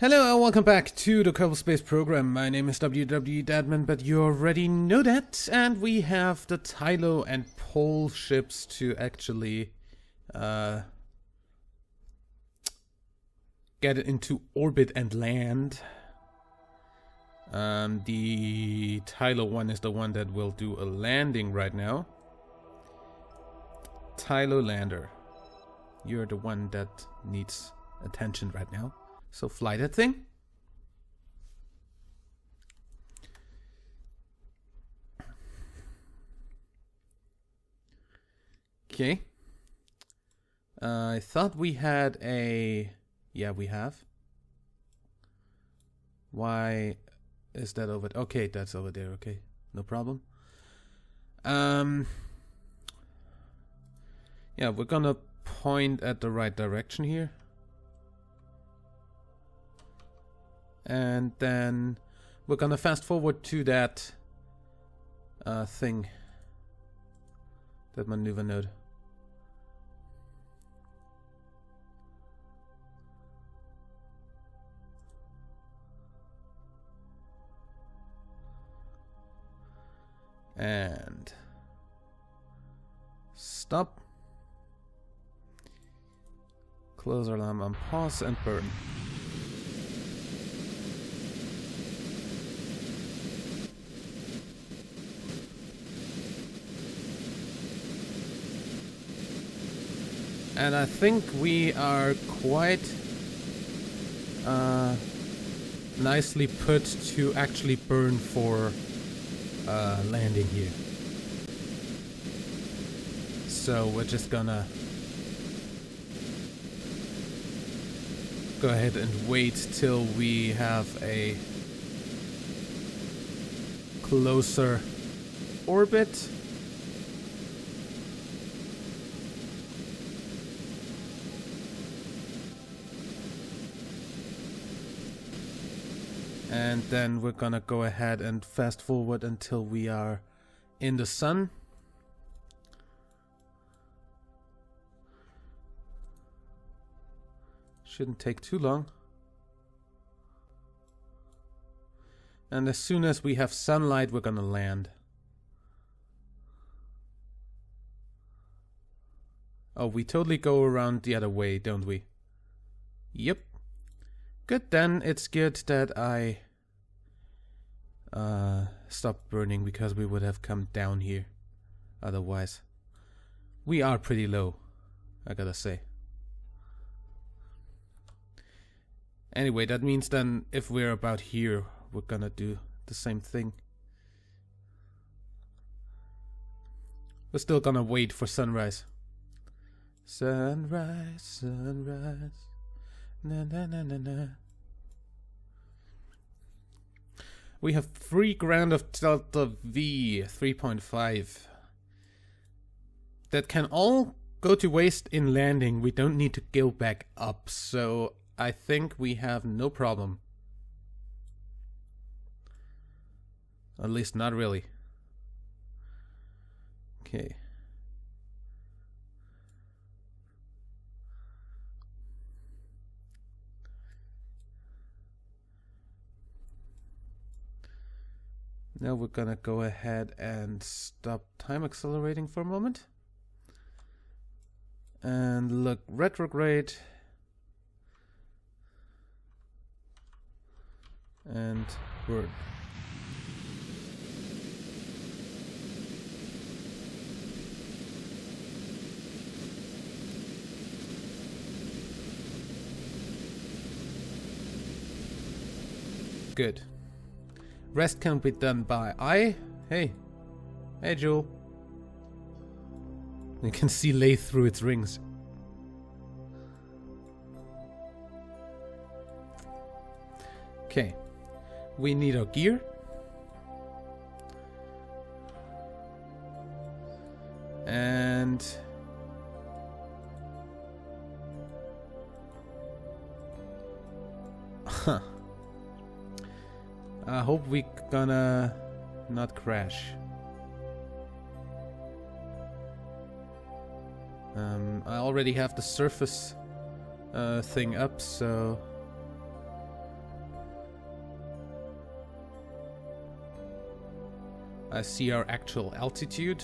Hello and welcome back to the Kerbal Space program. My name is WWEdeadman, but you already know that. And we have the Tylo and Pole ships to actually get it into orbit and land. The Tylo one is the one that will do a landing right now. Tylo lander. You're the one that needs attention right now. So fly that thing. Okay. I thought we had a... Yeah, we have. Why is that over? Okay, that's over there. Okay, no problem. Yeah, we're gonna point at the right direction here. And then we're gonna fast forward to that thing. That maneuver node. And stop. Close alarm on pause and burn. And I think we are quite nicely put to actually burn for landing here. So we're just gonna go ahead and wait till we have a closer orbit. And then we're gonna go ahead and fast forward until we are in the sun. Shouldn't take too long. And as soon as we have sunlight, we're gonna land. Oh, we totally go around the other way, don't we? Yep. Good, then it's good that I stopped burning, because we would have come down here otherwise. We are pretty low, I gotta say. Anyway, that means then if we're about here, we're gonna do the same thing. We're still gonna wait for sunrise. Sunrise, sunrise. Na na na na na. We have 3 grand of Delta V 3.5. That can all go to waste in landing. We don't need to go back up, so I think we have no problem. At least not really. Okay. Now we're gonna go ahead and stop time accelerating for a moment. And look, retrograde. And burn. Good. Rest can be done by eye. Hey. Hey, Jewel. You can see Lay through its rings. Okay. We need our gear. And... Huh. I hope we gonna not crash. I already have the surface thing up, so I see our actual altitude.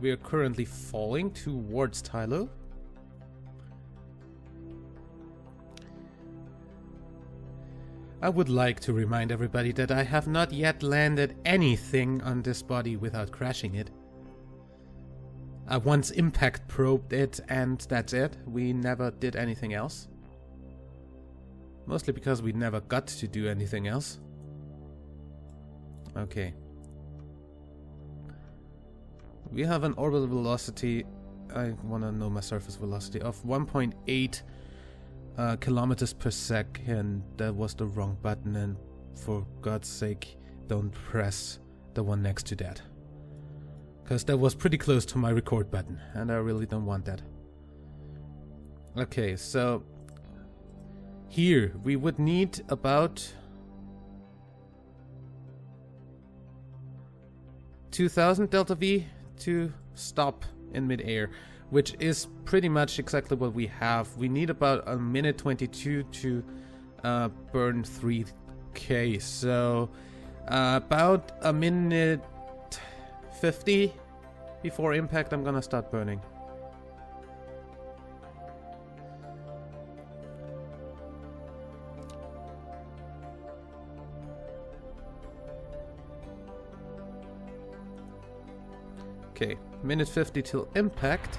We are currently falling towards Tylo. I would like to remind everybody that I have not yet landed anything on this body without crashing it. I once impact probed it and that's it. We never did anything else. Mostly because we never got to do anything else. Okay. We have an orbital velocity, I want to know my surface velocity, of 1.8 kilometers per second. That was the wrong button, and for God's sake, don't press the one next to that. Because that was pretty close to my record button, and I really don't want that. Okay, so here we would need about 2000 delta V to stop in midair, which is pretty much exactly what we have. We need about a minute 22 to burn 3k, so about a minute 50 before impact I'm gonna start burning. Okay, minute 50 till impact.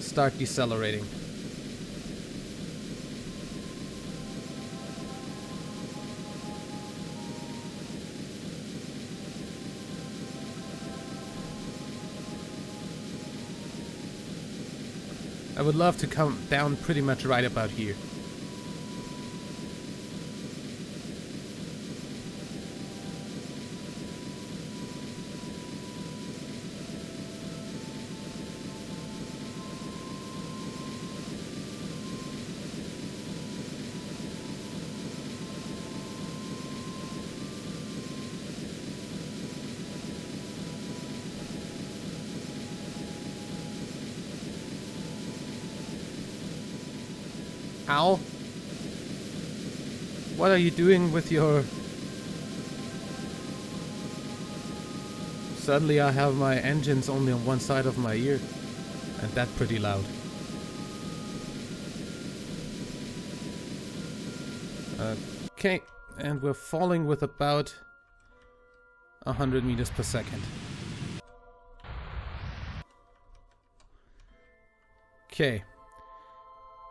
Start decelerating. I would love to come down pretty much right about here. Ow. What are you doing with your... Suddenly I have my engines only on one side of my ear. And that's pretty loud. Okay, and we're falling with about 100 meters per second. Okay.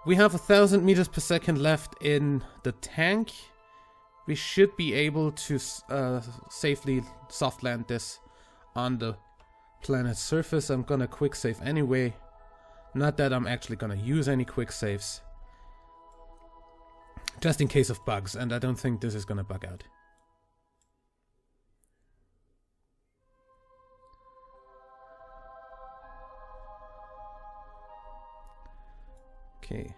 We have 1000 meters per second left in the tank. We should be able to safely soft land this on the planet's surface. I'm gonna quick save anyway. Not that I'm actually gonna use any quick saves. Just in case of bugs, and I don't think this is gonna bug out. Okay.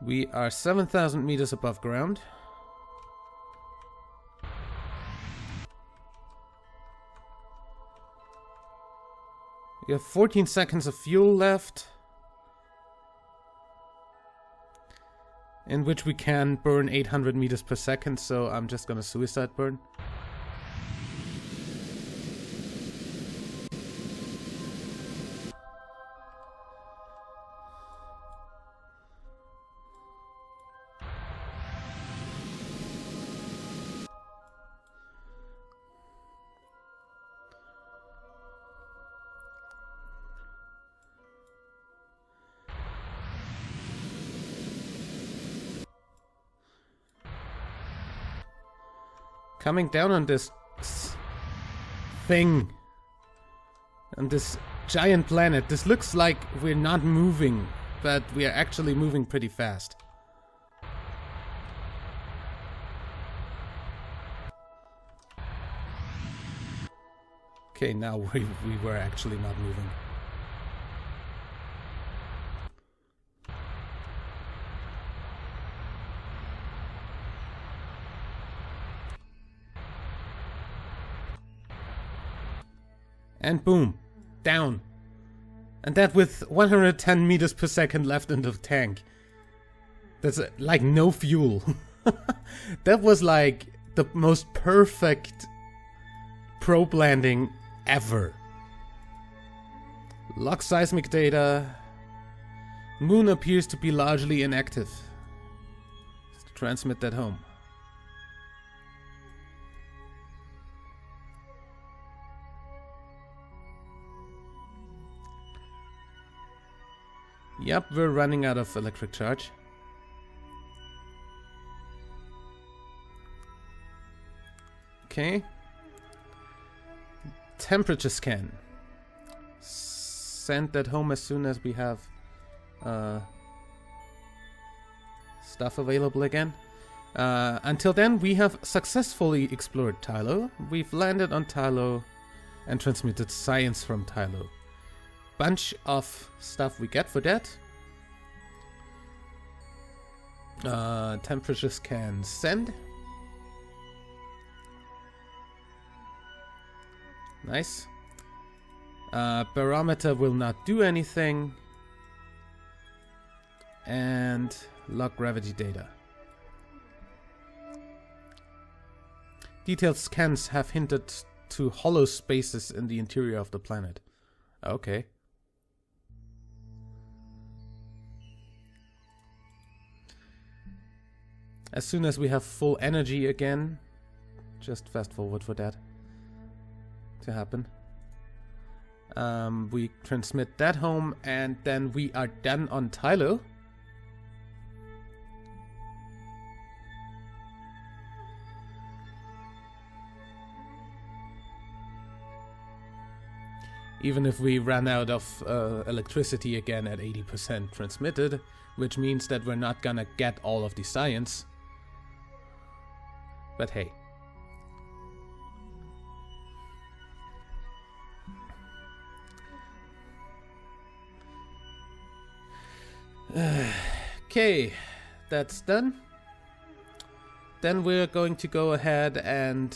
We are 7,000 meters above ground. We have 14 seconds of fuel left, in which we can burn 800 meters per second, so I'm just gonna suicide burn. Coming down on this thing, on this giant planet, this looks like we're not moving, but we are actually moving pretty fast. Okay, now we were actually not moving. And boom, down. And that with 110 meters per second left in the tank. That's like no fuel. That was like the most perfect probe landing ever. Log seismic data. Moon appears to be largely inactive. Let's transmit that home. Yep, we're running out of electric charge. Okay. Temperature scan. Send that home as soon as we have stuff available again. Until then, we have successfully explored Tylo. We've landed on Tylo and transmitted science from Tylo. Bunch of stuff we get for that. Temperature scan send. Nice. Barometer will not do anything. And log gravity data. Detailed scans have hinted to hollow spaces in the interior of the planet. Okay. As soon as we have full energy again, just fast forward for that to happen. We transmit that home and then we are done on Tylo. Even if we ran out of electricity again at 80% transmitted, which means that we're not gonna get all of the science. But hey. Okay, that's done. Then we're going to go ahead and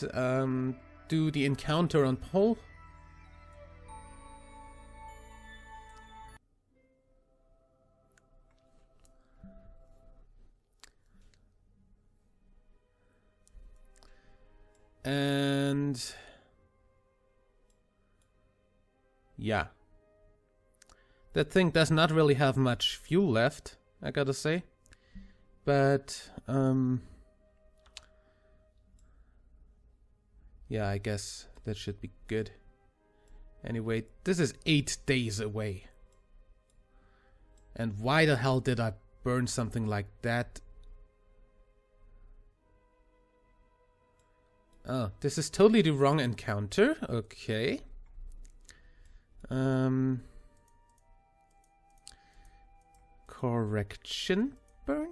do the encounter on Pole. And yeah, that thing does not really have much fuel left, I gotta say, but yeah, I guess that should be good. Anyway, this is 8 days away, and why the hell did I burn something like that? Oh, this is totally the wrong encounter. Okay. Correction burn?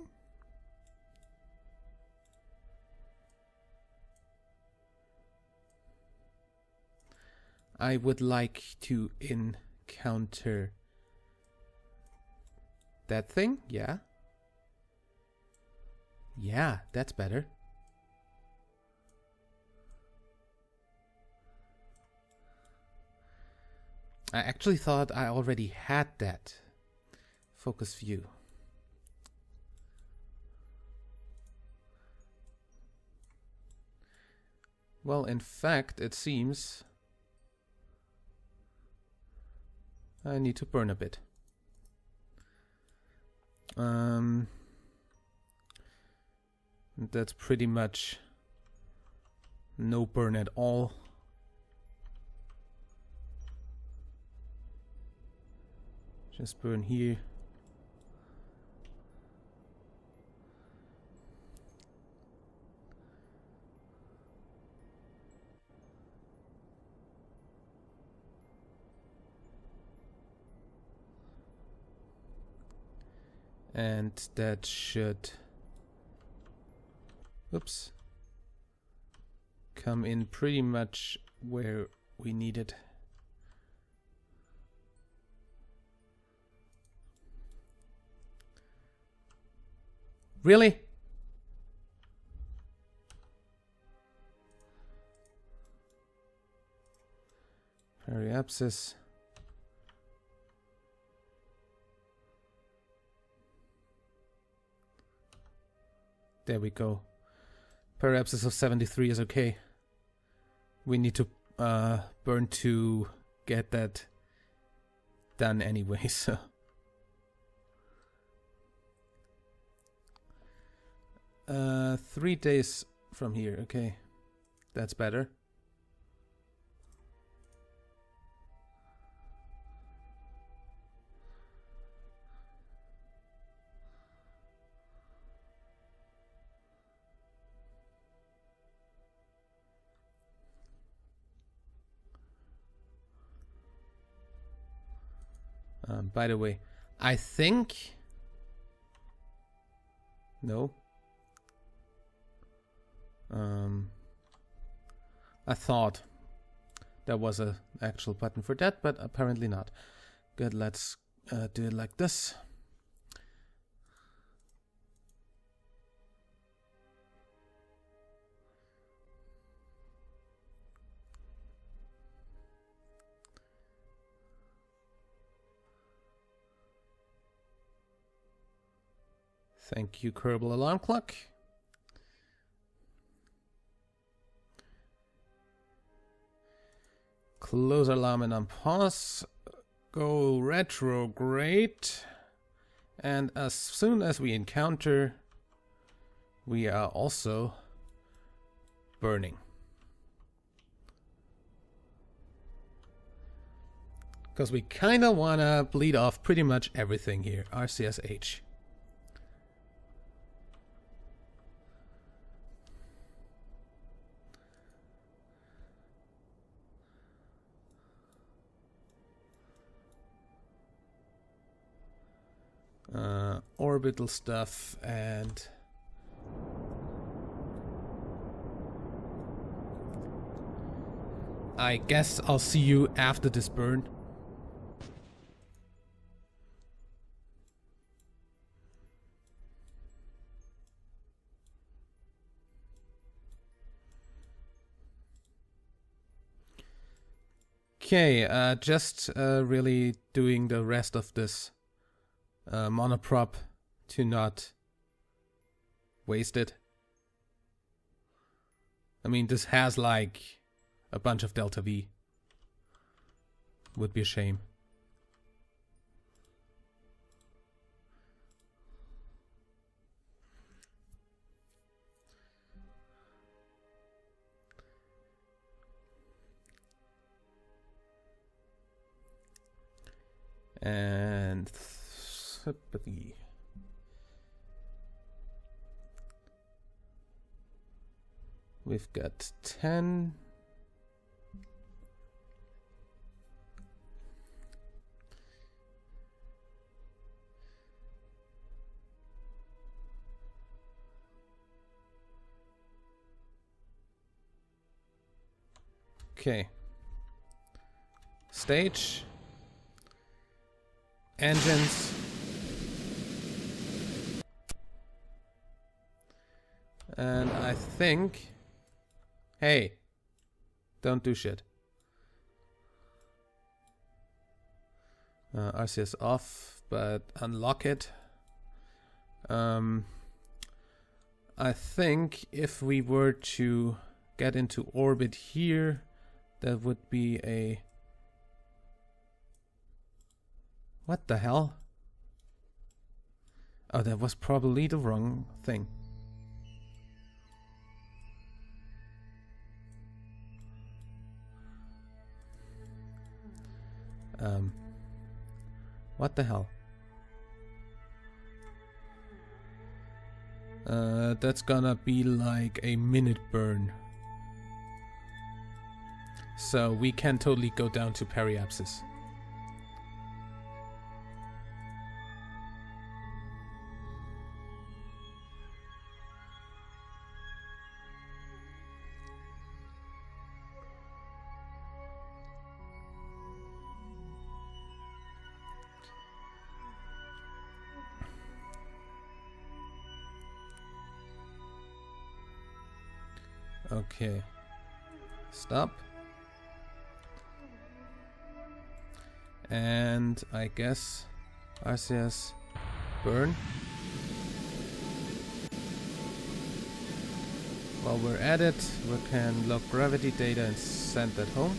I would like to encounter that thing. Yeah. Yeah, that's better. I actually thought I already had that. Focus view. Well, in fact, it seems I need to burn a bit. That's pretty much no burn at all. Just burn here. And that should, oops, come in pretty much where we need it. Really? Periapsis. There we go. Periapsis of 73 is okay. We need to burn to get that done anyway, so. 3 days from here, okay. That's better. By the way, I think... No. I thought there was an actual button for that, but apparently not. Good, let's do it like this. Thank you, Kerbal alarm clock. Close alarm and unpause. Go retrograde. And as soon as we encounter, we are also burning. Because we kind of want to bleed off pretty much everything here. RCSH. Orbital stuff and I guess I'll see you after this burn. Okay, just really doing the rest of this monoprop to not waste it. I mean, this has like a bunch of Delta V. Would be a shame. And sympathy. We've got 10. Okay. Stage. Engines. And I think... Hey, don't do shit. RCS off, but unlock it. I think if we were to get into orbit here, that would be a... What the hell? Oh, that was probably the wrong thing. What the hell? That's gonna be like a minute burn. So we can totally go down to periapsis. Okay. Stop. And I guess RCS burn. While we're at it, we can log gravity data and send that home.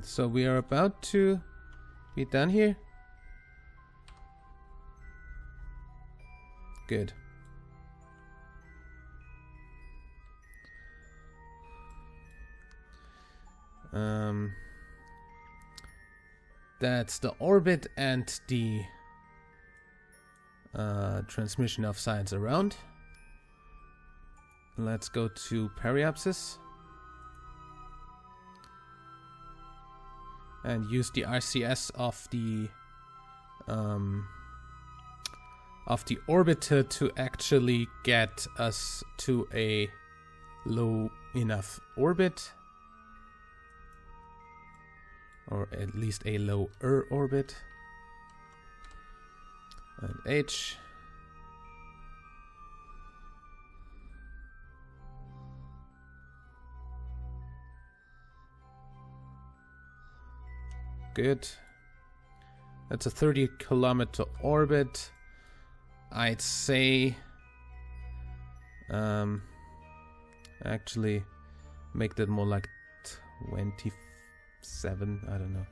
So we are about to be done here. Good. That's the orbit and the transmission of science around. Let's go to periapsis. And use the RCS of the orbiter to actually get us to a low enough orbit, or at least a lower orbit. And H. Good. That's a 30-kilometer orbit. I'd say actually make that more like 27, I don't know.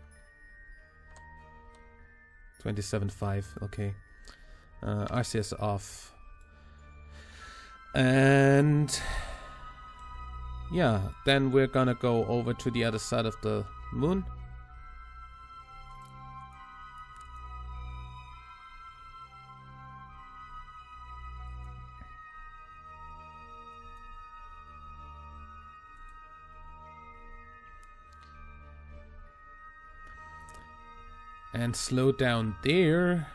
27.5, okay. RCS off. And yeah, then we're gonna go over to the other side of the moon. And slow down there.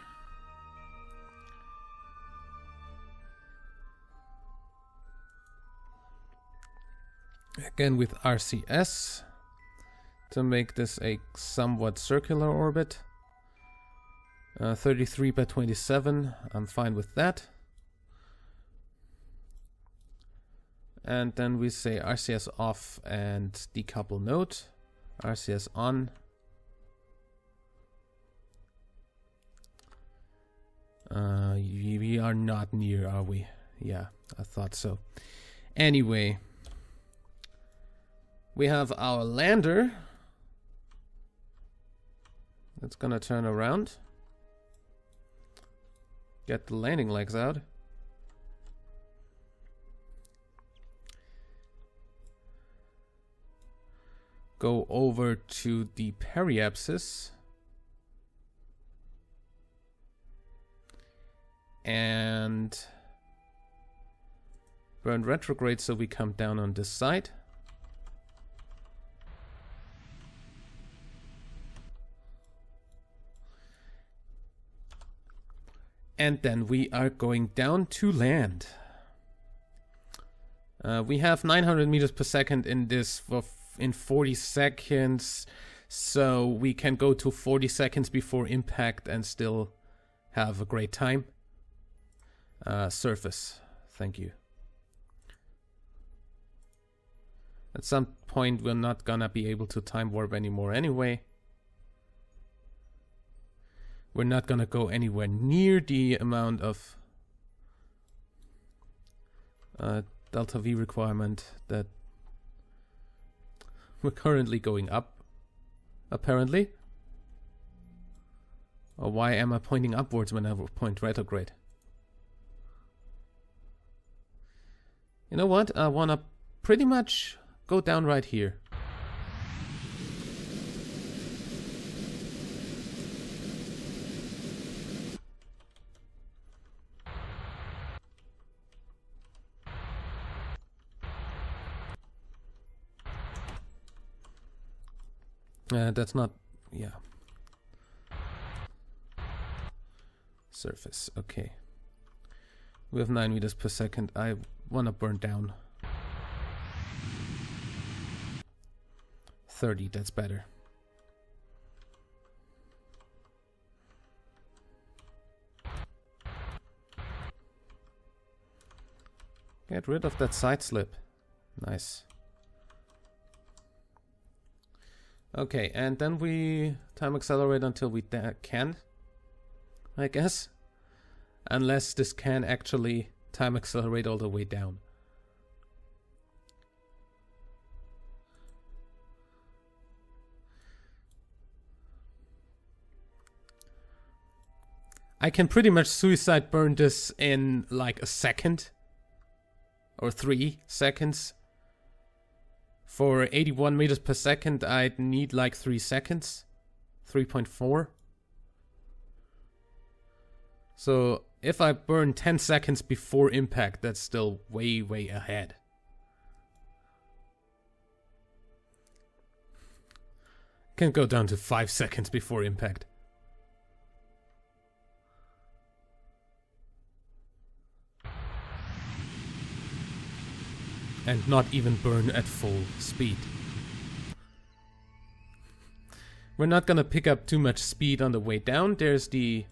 Again with RCS to make this a somewhat circular orbit. 33 by 27, I'm fine with that. And then we say RCS off and decouple node. RCS on. We are not near, are we? Yeah, I thought so. Anyway, we have our lander. It's gonna turn around. Get the landing legs out. Go over to the periapsis. And burn retrograde so we come down on this side. And then we are going down to land. We have 900 meters per second in this in 40 seconds. So we can go to 40 seconds before impact and still have a great time. Surface, thank you. At some point we're not gonna be able to time warp anymore anyway. We're not gonna go anywhere near the amount of delta V requirement that we're currently going up, apparently. Or why am I pointing upwards when I point retrograde? You know what? I wanna pretty much go down right here. That's not... yeah. Surface, okay. We have 9 meters per second. I want to burn down. 30, that's better. Get rid of that side slip. Nice. Okay, and then we time accelerate until we can, I guess. Unless this can actually time accelerate all the way down. I can pretty much suicide burn this in like a second. Or 3 seconds. For 81 meters per second, I'd need like 3 seconds. 3.4. So if I burn 10 seconds before impact, that's still way, way ahead. Can go down to 5 seconds before impact. And not even burn at full speed. We're not gonna pick up too much speed on the way down. There's the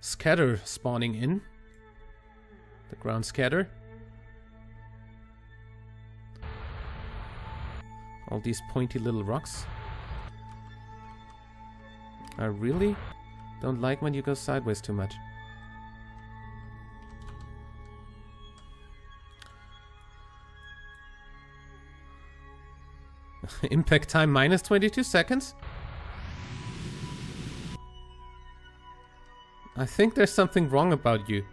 scatter spawning in. The ground scatter. All these pointy little rocks. I really don't like when you go sideways too much. Impact time minus 22 seconds? I think there's something wrong about you.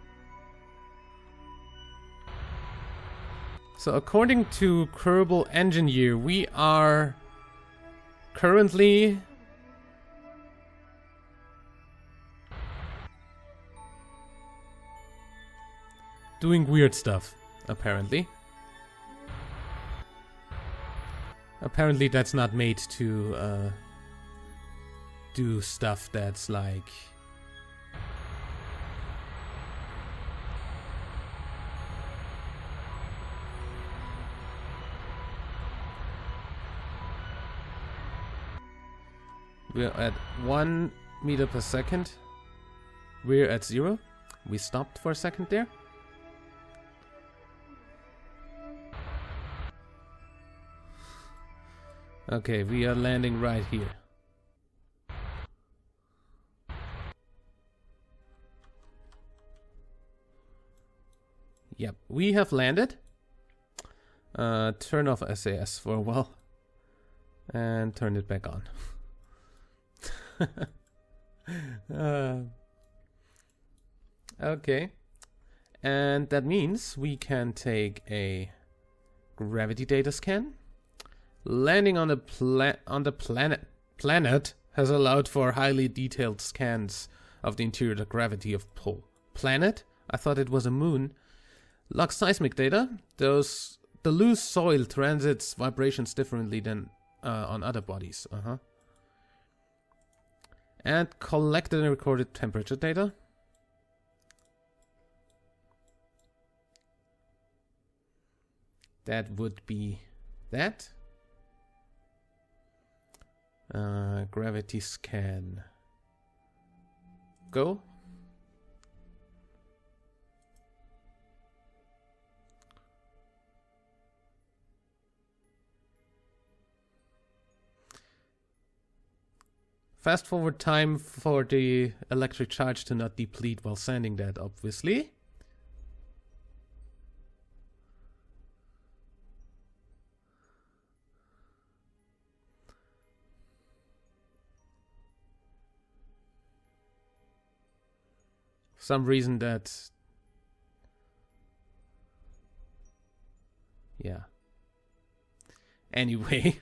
So according to Kerbal Engineer, we are currently doing weird stuff, apparently. Apparently that's not made to do stuff that's like... We're at 1 meter per second. We're at 0. We stopped for a second there. Okay, we are landing right here. Yep, we have landed. Turn off SAS for a while. And turn it back on. Okay. And that means we can take a gravity data scan. Landing on the planet has allowed for highly detailed scans of the interior gravity of planet. I thought it was a moon. Log seismic data. The loose soil transits vibrations differently than on other bodies. And collected and recorded temperature data. That would be that. Gravity scan. Go. Fast forward time for the electric charge to not deplete while sanding that, obviously. Some reason that... yeah. Anyway.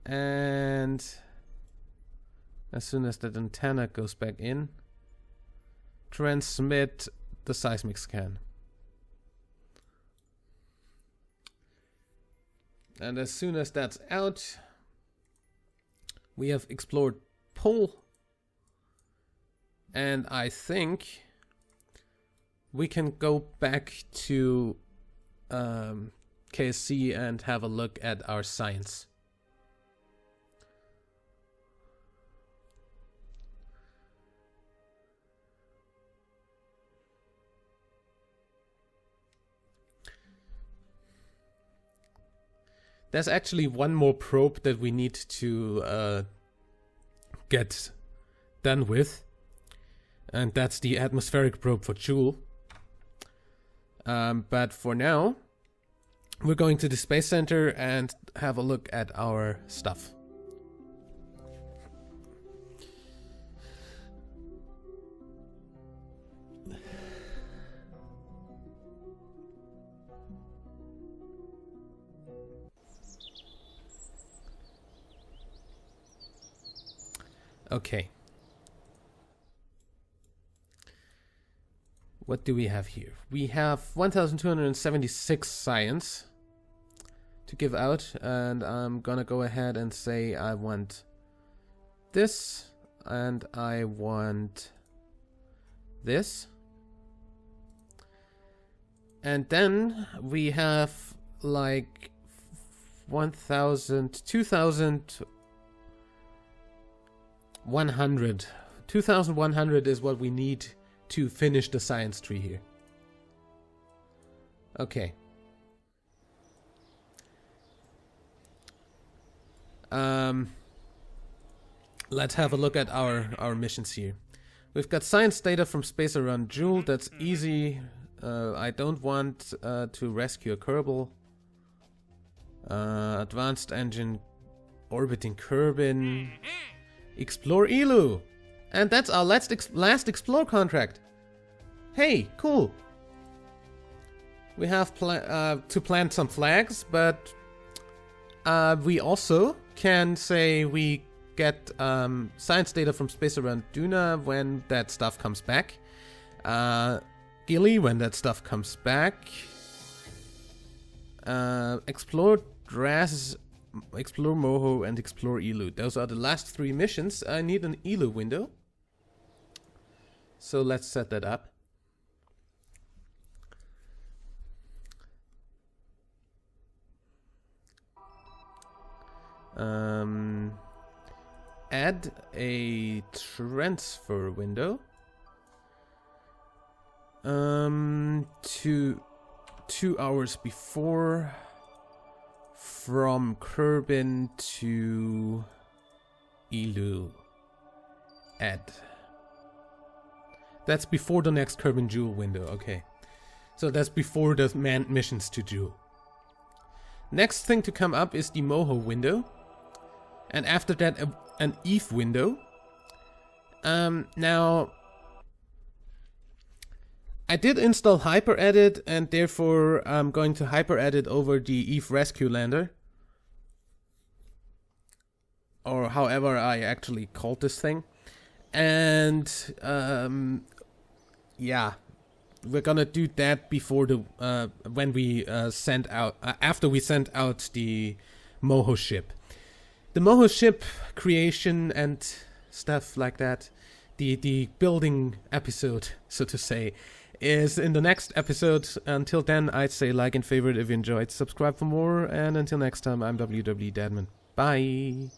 And as soon as that antenna goes back in, transmit the seismic scan. And as soon as that's out, we have explored pole. And I think we can go back to KSC and have a look at our science. There's actually one more probe that we need to get done with. And that's the atmospheric probe for Joule. But for now, we're going to the Space Center and have a look at our stuff. Okay. What do we have here? We have 1,276 science to give out, and I'm gonna go ahead and say I want this, and I want this. And then we have like 1,000, 2,100. 2,100 is what we need to finish the science tree here. Okay. Let's have a look at our missions here. We've got science data from space around Joule. That's easy. I don't want to rescue a Kerbal. Advanced engine orbiting Kerbin. Explore Elu. And that's our last explore contract. Hey, cool. We have to plant some flags, but we also can say we get science data from space around Duna when that stuff comes back. Gilly when that stuff comes back. Explore Draz, explore Moho, and explore Elu. Those are the last 3 missions. I need an Elu window. So let's set that up. Add a transfer window. To 2 hours before from Kerbin to Elu. Add. That's before the next Kerbin Joule window, okay. So that's before the manned missions to Joule. Next thing to come up is the Moho window. And after that, an Eve window. Now, I did install HyperEdit, and therefore I'm going to HyperEdit over the Eve Rescue Lander. Or however I actually called this thing. And, yeah, we're gonna do that before the, when we send out, after we send out the Moho ship. The Moho ship creation and stuff like that, the building episode, so to say, is in the next episode. Until then, I'd say like and favorite if you enjoyed, subscribe for more, and until next time, I'm WWEdeadman. Bye!